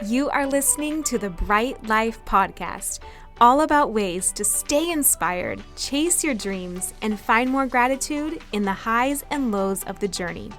You are listening to the Bright Life Podcast, all about ways to stay inspired, chase your dreams, and find more gratitude in the highs and lows of the journey.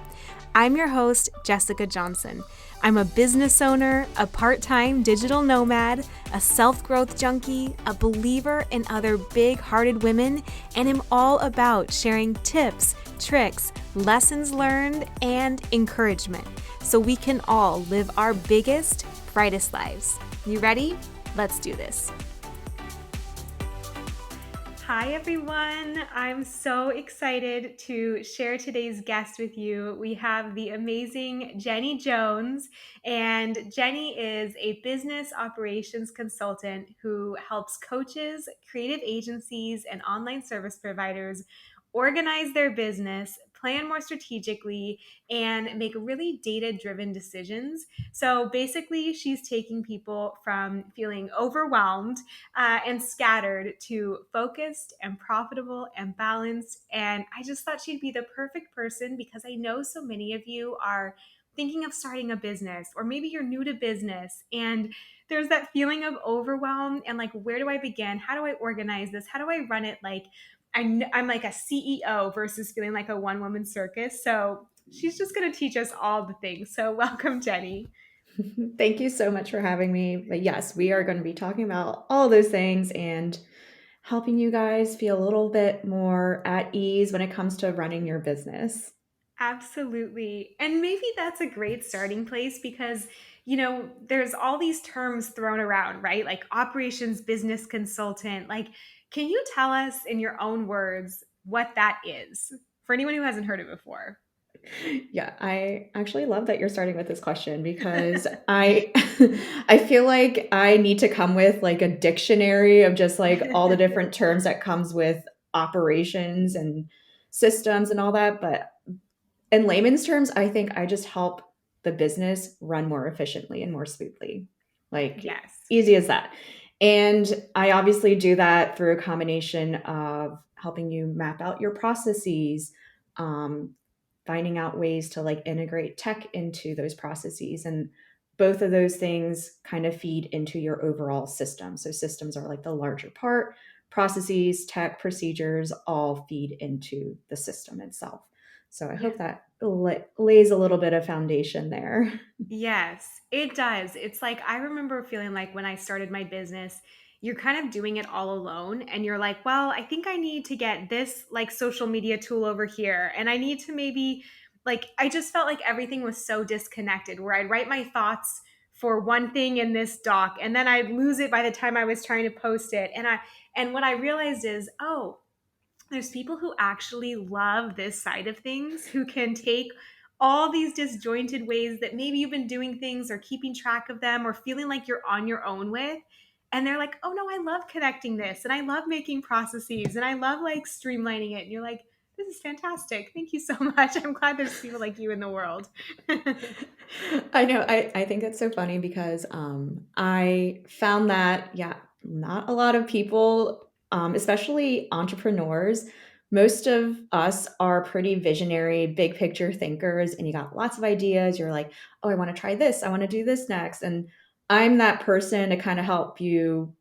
I'm your host, Jessica Johnson. I'm a business owner, a part-time digital nomad, a self-growth junkie, a believer in other big-hearted women, and am all about sharing tips, tricks, lessons learned, and encouragement so we can all live our biggest, brightest lives. You ready? Let's do this. Hi, everyone. I'm so excited to share today's guest with you. We have the amazing Jenny Jones, and Jenny is a business operations consultant who helps coaches, creative agencies, and online service providers organize their business, plan more strategically, and make really data-driven decisions. So basically, she's taking people from feeling overwhelmed and scattered to focused and profitable and balanced. And I just thought she'd be the perfect person because I know so many of you are thinking of starting a business, or maybe you're new to business and there's that feeling of overwhelm and like, where do I begin? How do I organize this? How do I run it? Like, I'm like a CEO versus feeling like a one woman circus. So she's just going to teach us all the things. So welcome, Jenny. Thank you so much for having me. But yes, we are going to be talking about all those things and helping you guys feel a little bit more at ease when it comes to running your business. Absolutely. And maybe that's a great starting place because, there's all these terms thrown around, right? Like operations business consultant. Like, can you tell us in your own words what that is for anyone who hasn't heard it before? Yeah, I actually love that you're starting with this question because I I feel like I need to come with like a dictionary of just like all the different terms that comes with operations and systems and all that, but in layman's terms, I think I just help the business run more efficiently and more smoothly. Like, Yes. easy as that. And I obviously do that through a combination of helping you map out your processes, um, finding out ways to like integrate tech into those processes. And both of those things kind of feed into your overall system. So, systems are like the larger part, processes, tech, procedures all feed into the system itself. So I Yeah. hope that lays a little bit of foundation there. Yes, it does. It's like I remember feeling like when I started my business, you're kind of doing it all alone and you're like, well, I think I need to get this like social media tool over here and I need to maybe like I just felt like everything was so disconnected where I'd write my thoughts for one thing in this doc and then I'd lose it by the time I was trying to post it. And what I realized is, oh, there's people who actually love this side of things who can take all these disjointed ways that maybe you've been doing things or keeping track of them or feeling like you're on your own with. And they're like, oh no, I love connecting this and I love making processes and I love like streamlining it. And you're like, this is fantastic. Thank you so much. I'm glad there's people like you in the world. I know. I think it's so funny because I found that, yeah, not a lot of people, especially entrepreneurs, most of us are pretty visionary, big picture thinkers, and you got lots of ideas. You're like, oh, I want to try this. I want to do this next. And I'm that person to kind of help you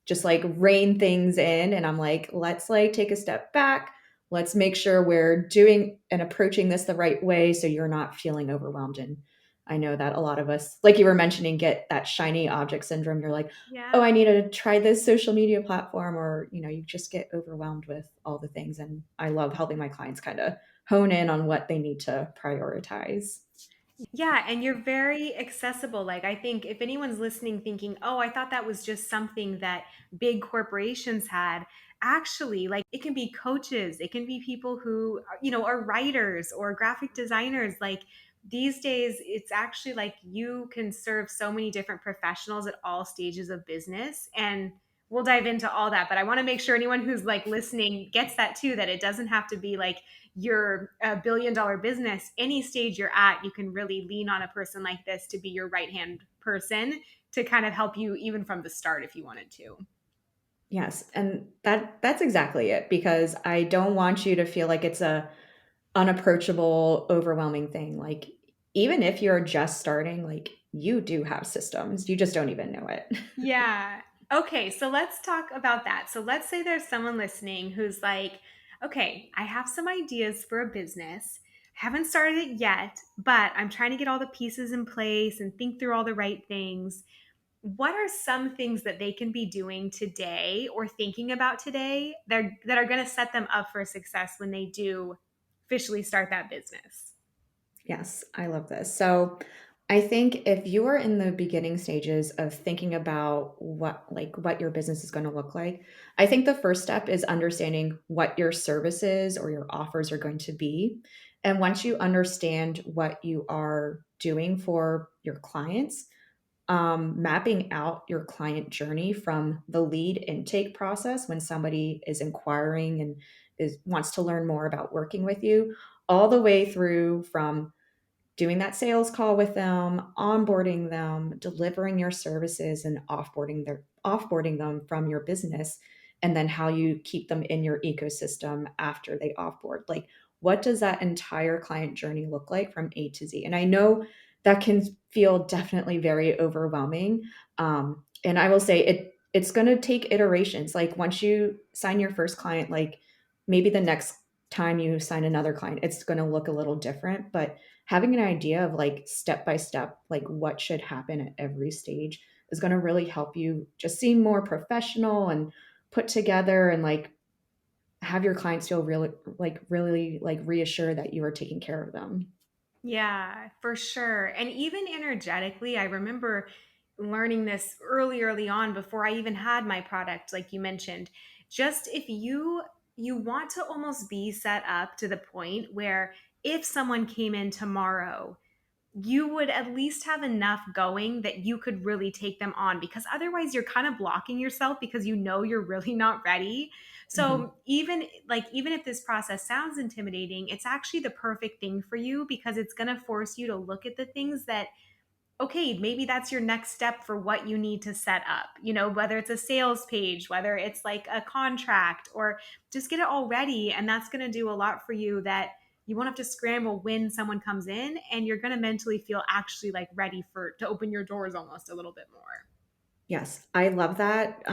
just like rein things in. And I'm like, let's like take a step back. Let's make sure we're doing and approaching this the right way so you're not feeling overwhelmed. And I know that a lot of us, like you were mentioning, get that shiny object syndrome. You're like, oh, Yeah. I need to try this social media platform, or, you just get overwhelmed with all the things. And I love helping my clients kind of hone in on what they need to prioritize. Yeah, and you're very accessible. Like, I think if anyone's listening thinking, oh, I thought that was just something that big corporations had, actually, like, it can be coaches, it can be people who, are writers or graphic designers. Like, these days, it's actually like you can serve so many different professionals at all stages of business. And we'll dive into all that. But I want to make sure anyone who's like listening gets that too, that it doesn't have to be like, you're a billion-dollar business, any stage you're at, you can really lean on a person like this to be your right hand person to kind of help you even from the start if you wanted to. Yes, and that's exactly it because I don't want you to feel like it's a unapproachable, overwhelming thing. Like, even if you're just starting, like you do have systems, you just don't even know it. Yeah. Okay, so let's talk about that. So let's say there's someone listening who's like, okay, I have some ideas for a business. Haven't started it yet, but I'm trying to get all the pieces in place and think through all the right things. What are some things that they can be doing today or thinking about today that are going to set them up for success when they do officially start that business? Yes, I love this. So I think if you are in the beginning stages of thinking about what your business is going to look like, I think the first step is understanding what your services or your offers are going to be. And once you understand what you are doing for your clients, mapping out your client journey from the lead intake process when somebody is inquiring and is wants to learn more about working with you, all the way through from doing that sales call with them, onboarding them, delivering your services and offboarding them from your business, and then how you keep them in your ecosystem after they offboard. Like what does that entire client journey look like from A to Z? And I know that can feel definitely very overwhelming. And I will say it's going to take iterations. Like once you sign your first client, like maybe the next time you sign another client, it's going to look a little different, but having an idea of like step by step, like what should happen at every stage is going to really help you just seem more professional and put together and like have your clients feel really like reassured that you are taking care of them. Yeah, for sure. And even energetically, I remember learning this early on before I even had my product, like you mentioned. Just if you want to almost be set up to the point where if someone came in tomorrow, you would at least have enough going that you could really take them on, because otherwise you're kind of blocking yourself because you know you're really not ready. Mhm. So even if this process sounds intimidating, it's actually the perfect thing for you because it's going to force you to look at the things that, okay, maybe that's your next step for what you need to set up, whether it's a sales page, whether it's like a contract, or just get it all ready. And that's going to do a lot for you that you won't have to scramble when someone comes in, and you're going to mentally feel actually like ready for to open your doors almost a little bit more. Yes, I love that.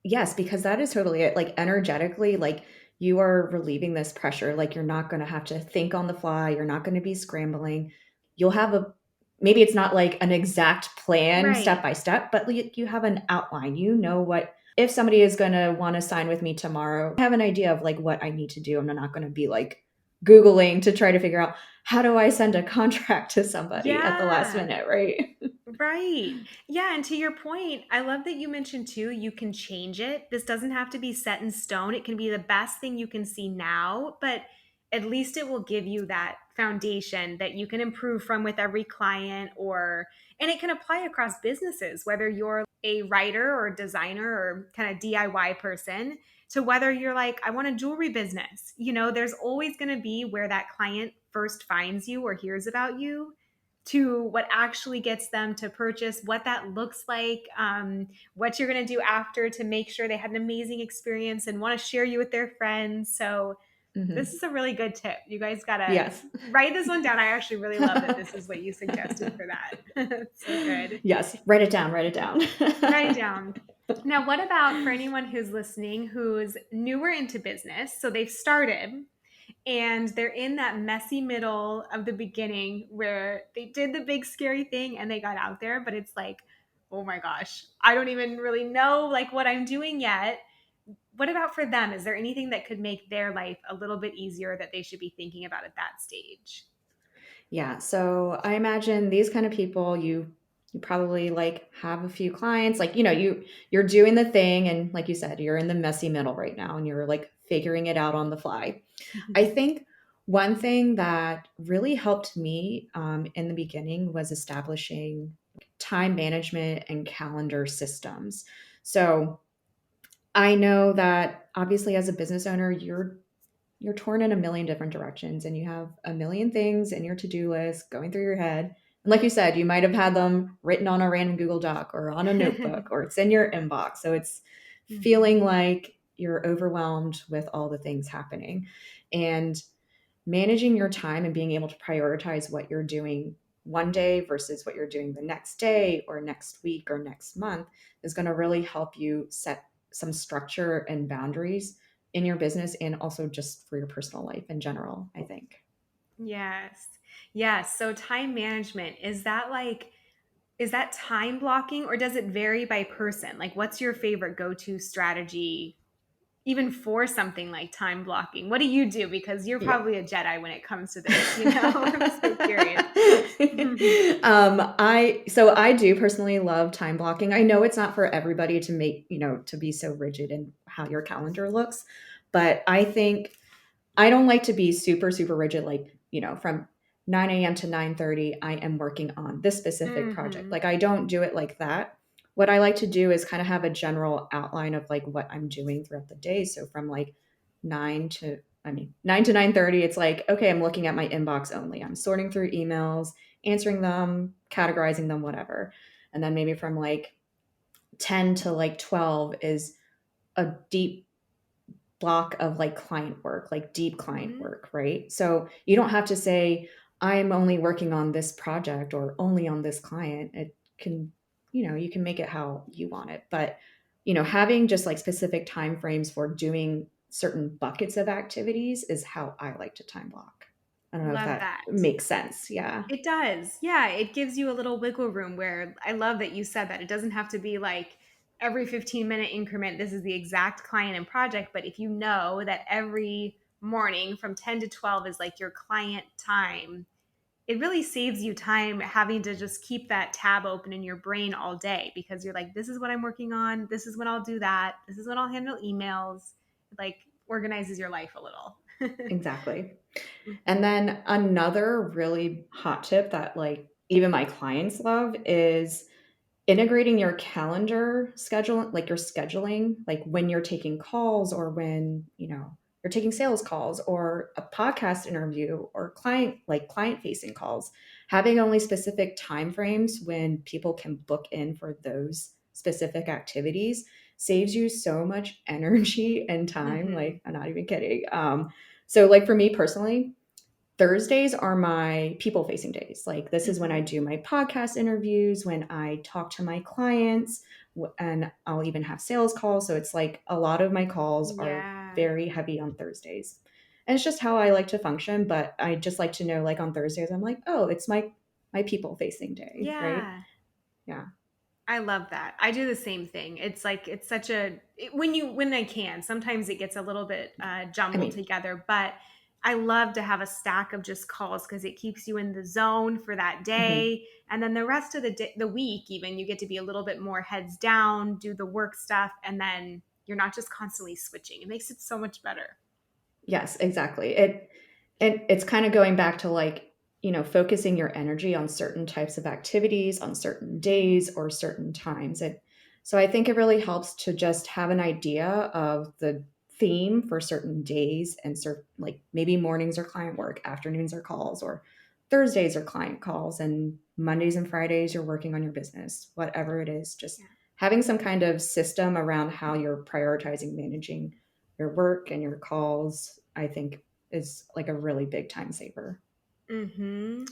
Yes, because that is totally it. Like energetically, like you are relieving this pressure. Like you're not going to have to think on the fly. You're not going to be scrambling. You'll have maybe it's not like an exact plan step Right. by step, but you have an outline. You know what, if somebody is going to want to sign with me tomorrow, I have an idea of like what I need to do. I'm not going to be like Googling to try to figure out how do I send a contract to somebody at the last Yeah. minute, right? Right. Yeah. And to your point, I love that you mentioned too, you can change it. This doesn't have to be set in stone. It can be the best thing you can see now, but at least it will give you that foundation that you can improve from with every client, and it can apply across businesses, whether you're a writer or a designer or kind of DIY person, to whether you're like, I want a jewelry business. There's always going to be where that client first finds you or hears about you, to what actually gets them to purchase, what that looks like, what you're going to do after to make sure they had an amazing experience and want to share you with their friends. So, this Hmm. is a really good tip. You guys got to Yes. write this one down. I actually really love that this is what you suggested for that. It's so good. Yes, write it down, write it down. Write it down. Now, what about for anyone who's listening who's newer into business? So they've started, and they're in that messy middle of the beginning where they did the big scary thing and they got out there, but it's like, oh my gosh, I don't even really know like what I'm doing yet. What about for them? Is there anything that could make their life a little bit easier that they should be thinking about at that stage? Yeah, so I imagine these kind of people, you probably like have a few clients, like you're doing the thing, and like you said, you're in the messy middle right now, and you're like figuring it out on the fly. I think one thing that really helped me in the beginning was establishing time management and calendar systems. So I know that obviously as a business owner, you're torn in a million different directions and you have a million things in your to-do list going through your head. And like you said, you might have had them written on a random Google Doc or on a notebook or it's in your inbox. So it's Mhm. feeling like you're overwhelmed with all the things happening. And managing your time and being able to prioritize what you're doing one day versus what you're doing the next day or next week or next month is going to really help you set some structure and boundaries in your business and also just for your personal life in general, I think. Yes. Yes. So time management, is that time blocking or does it vary by person? Like what's your favorite go-to strategy even for something like time blocking? What do you do? Because you're Yeah. probably a Jedi when it comes to this, you know? I'm so curious. I do personally love time blocking. I know it's not for everybody to make, to be so rigid in how your calendar looks, but I think I don't like to be super, super rigid, like, from 9 a.m. to 9:30, I am working on this specific project. Mhm. Like, I don't do it like that. What I like to do is kind of have a general outline of like what I'm doing throughout the day. So from like 9 to 9:30, it's like, okay, I'm looking at my inbox only. I'm sorting through emails, answering them, categorizing them, whatever. And then maybe from like 10 to like 12 is a deep block of like client work, like deep client Mhm. work, right? So you don't have to say, I'm only working on this project or only on this client. It can, you can make it how you want it. But, having just like specific time frames for doing certain buckets of activities is how I like to time block. I don't know if Love that that. makes sense. Yeah. It does. Yeah, it gives you a little wiggle room where I love that you said that. It doesn't have to be like every 15-minute increment, this is the exact client and project. But if you know that every morning from 10 to 12 is like your client time, it really saves you time having to just keep that tab open in your brain all day because you're like, this is what I'm working on. This is when I'll do that. This is when I'll handle emails. It like organizes your life a little. Exactly. And Mhm. then another really hot tip that like even my clients love is integrating your calendar schedule, like your scheduling, like when you're taking calls or when, you're taking sales calls or a podcast interview or client facing calls, having only specific time frames when people can book in for those specific activities saves you so much energy and time. Mhm. Like, I'm not even kidding. So like for me personally, Thursdays are my people facing days. Like, this is when I Mhm. do my podcast interviews, when I talk to my clients, and I'll even have sales calls. So it's like a lot of my calls are Yeah. very heavy on Thursdays. And it's just how I like to function. But I just like to know, like, on Thursdays, I'm like, oh, it's my people facing day, right? Yeah. Yeah. I love that. I do the same thing. It's like it's such a when I can. Sometimes it gets a little bit I jumbled mean, together, but I love to have a stack of just calls because it keeps you in the zone for that mhm. day, and then the rest of the week, even you get to be a little bit more heads down, do the work stuff, and then you're not just constantly switching. It makes it so much better. Yes, exactly. It's kind of going back to like, focusing your energy on certain types of activities on certain days or certain times. So I think it really helps to just have an idea of the theme for certain days and like maybe mornings are client work, afternoons are calls, or Thursdays are client calls, and Mondays and Fridays you're working on your business, whatever it is, just Yeah. having some kind of system around how you're prioritizing managing your work and your calls, I think is like a really big time saver. Mm-hmm.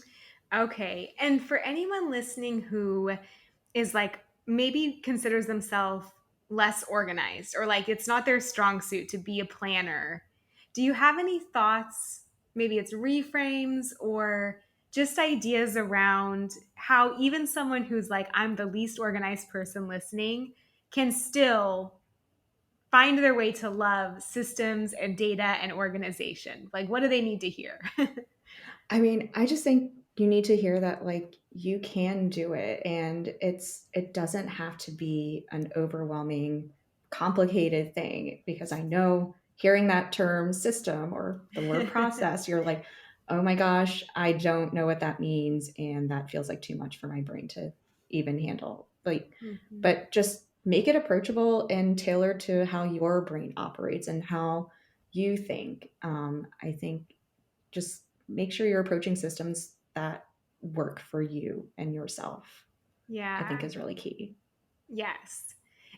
Okay. And for anyone listening who is like maybe considers themselves less organized or like it's not their strong suit to be a planner, do you have any thoughts? Maybe it's reframes or just ideas around how even someone who's like, I'm the least organized person listening can still find their way to love systems and data and organization. Like, what do they need to hear? I mean, I just think you need to hear that like you can do it, and it doesn't have to be an overwhelming complicated thing, because I know hearing that term system or the word process, you're like, "Oh my gosh, I don't know what that means," and that feels like too much for my brain to even handle. Mhm. But just make it approachable and tailored to how your brain operates and how you think. I think just make sure you're approaching systems that work for you and yourself, I think Yeah. is really key. Yes.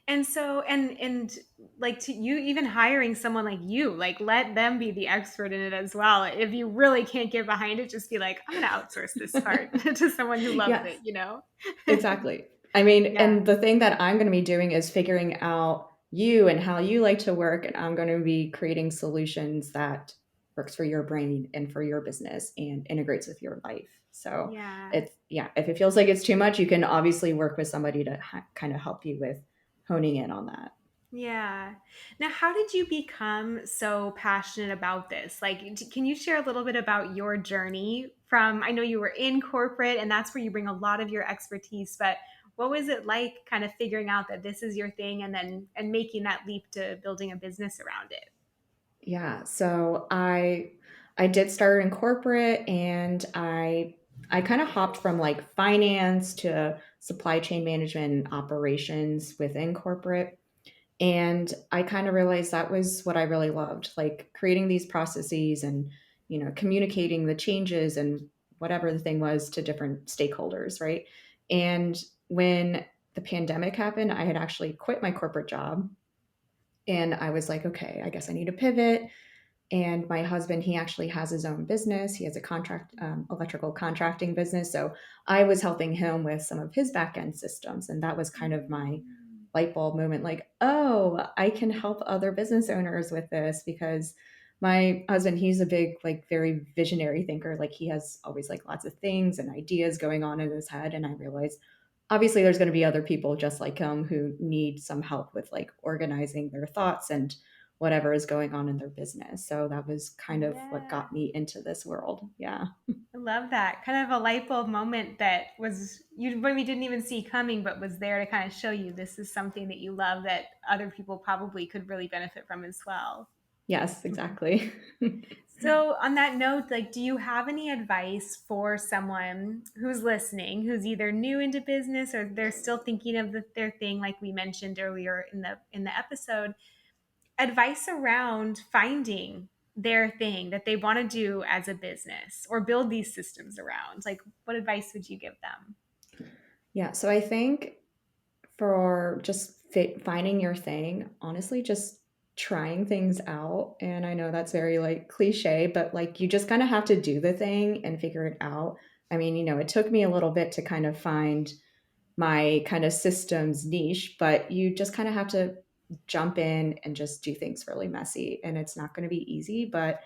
And so, and like to you, even hiring someone like you, like let them be the expert in it as well. If you really can't get behind it, just be like, I'm going to outsource this part to someone who loves Yes. it, you know? Exactly. I mean, Yeah. and the thing that I'm going to be doing is figuring out you and how you like to work, and I'm going to be creating solutions that works for your brain and for your business and integrates with your life. So Yeah. it's yeah, if it feels like it's too much, you can obviously work with somebody to kind of help you with honing in on that. Yeah. Now, how did you become so passionate about this? Like, can you share a little bit about your journey from, I know you were in corporate and that's where you bring a lot of your expertise, but what was it like kind of figuring out that this is your thing and then and making that leap to building a business around it? Yeah, so I did start in corporate, and I kind of hopped from like finance to supply chain management and operations within corporate. And I kind of realized that was what I really loved, like creating these processes and, communicating the changes and whatever the thing was to different stakeholders, right? And when the pandemic happened, I had actually quit my corporate job, and I was like, okay, I guess I need to pivot. And my husband, he actually has his own business. He has a electrical contracting business. So I was helping him with some of his back end systems. And that was kind of my Mm. light bulb moment, like, oh, I can help other business owners with this, because my husband, he's a big, like, very visionary thinker. Like, he has always like lots of things and ideas going on in his head. And I realized obviously there's going to be other people just like him who need some help with like organizing their thoughts and whatever is going on in their business. So that was kind of what Yeah. got me into this world. Yeah. I love that. Kind of a light bulb moment that was you maybe didn't even see coming, but was there to kind of show you this is something that you love that other people probably could really benefit from as well. Yes, exactly. So, on that note, like, do you have any advice for someone who's listening, who's either new into business or they're still thinking of their thing, like we mentioned earlier in the episode? Advice around finding their thing that they want to do as a business or build these systems around. Like, what advice would you give them? Yeah. So I think for just finding your thing, honestly, just trying things out. And I know that's very like cliche, but like you just kind of have to do the thing and figure it out. I mean, it took me a little bit to kind of find my kind of systems niche, but you just kind of have to jump in and just do things really messy. And it's not going to be easy, but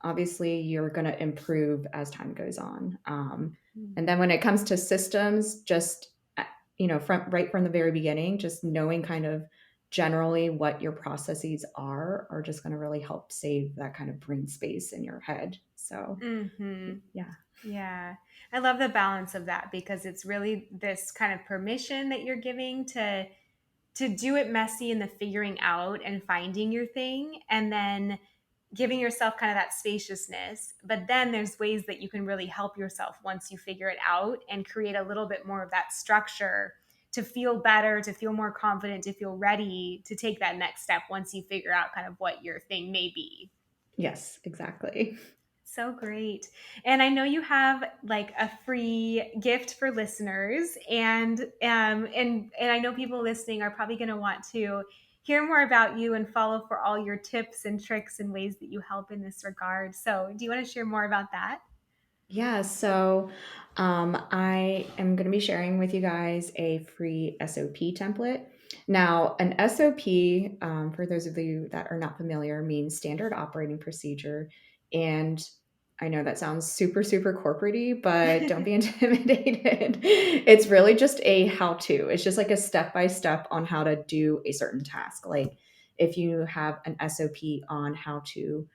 obviously you're going to improve as time goes on. And then when it comes to systems, just, from right from the very beginning, just knowing kind of generally what your processes are just going to really help save that kind of brain space in your head. So, Mm-hmm. yeah. Yeah. I love the balance of that because it's really this kind of permission that you're giving to do it messy in the figuring out and finding your thing and then giving yourself kind of that spaciousness. But then there's ways that you can really help yourself once you figure it out and create a little bit more of that structure to feel better, to feel more confident, to feel ready to take that next step once you figure out kind of what your thing may be. Yes, exactly. So great. And I know you have like a free gift for listeners and I know people listening are probably going to want to hear more about you and follow for all your tips and tricks and ways that you help in this regard. So, do you want to share more about that? Yeah, so I am going to be sharing with you guys a free SOP template. Now, an SOP, for those of you that are not familiar, means standard operating procedure. And I know that sounds super, super corporate-y, but don't be intimidated. It's really just a how-to. It's just like a step-by-step on how to do a certain task. Like if you have an SOP on how to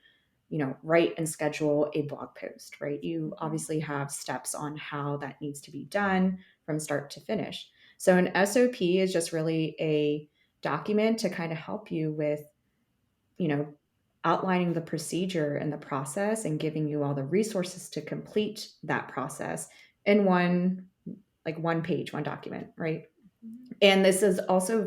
write and schedule a blog post, right? You Mhm. obviously have steps on how that needs to be done from start to finish. So an SOP is just really a document to kind of help you with, you know, outlining the procedure and the process and giving you all the resources to complete that process in one page, one document, right? And this is also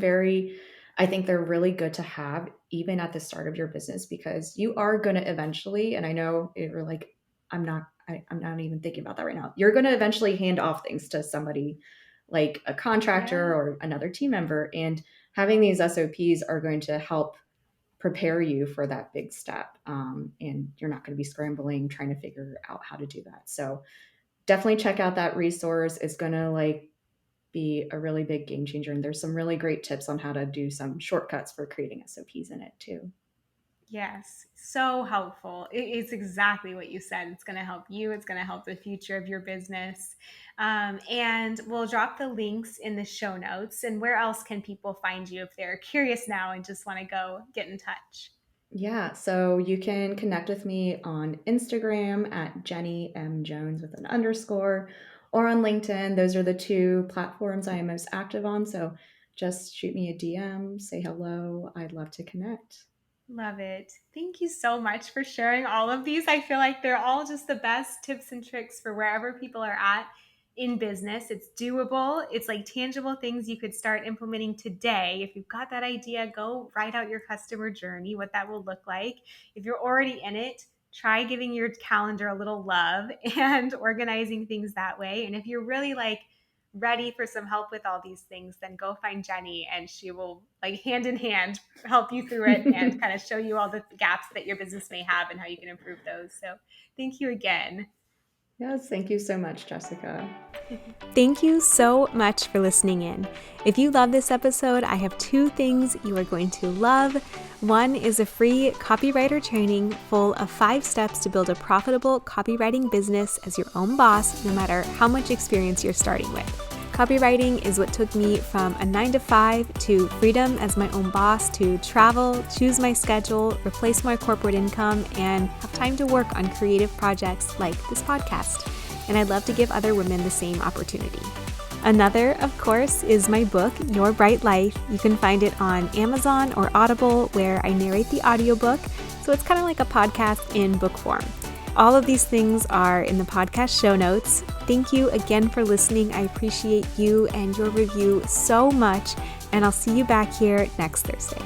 I think they're really good to have even at the start of your business, because you are going to eventually, and I know you're like, I'm not even thinking about that right now. You're going to eventually hand off things to somebody like a contractor Yeah. or another team member. And having these SOPs are going to help prepare you for that big step. And you're not going to be scrambling trying to figure out how to do that. So definitely check out that resource. It's going to be a really big game changer. And there's some really great tips on how to do some shortcuts for creating SOPs in it too. Yes, so helpful. It's exactly what you said. It's going to help you. It's going to help the future of your business. And we'll drop the links in the show notes. And where else can people find you if they're curious now and just want to go get in touch? Yeah, so you can connect with me on Instagram at Jenny M. Jones with an underscore, or on LinkedIn. Those are the two platforms I am most active on. So just shoot me a DM, say hello. I'd love to connect. Love it. Thank you so much for sharing all of these. I feel like they're all just the best tips and tricks for wherever people are at in business. It's doable. It's like tangible things you could start implementing today. If you've got that idea, go write out your customer journey, what that will look like. If you're already in it, try giving your calendar a little love and organizing things that way. And if you're really like ready for some help with all these things, then go find Jenny and she will like hand in hand help you through it and kind of show you all the gaps that your business may have and how you can improve those. So thank you again. Yes, thank you so much, Jessica. Thank you so much for listening in. If you love this episode, I have two things you are going to love. One is a free copywriter training full of 5 steps to build a profitable copywriting business as your own boss, no matter how much experience you're starting with. Copywriting is what took me from a 9-to-5 to freedom as my own boss, to travel, choose my schedule, replace my corporate income, and have time to work on creative projects like this podcast. And I'd love to give other women the same opportunity. Another, of course, is my book, Your Bright Life. You can find it on Amazon or Audible, where I narrate the audiobook, so it's kind of like a podcast in book form. All of these things are in the podcast show notes. Thank you again for listening. I appreciate you and your review so much, and I'll see you back here next Thursday.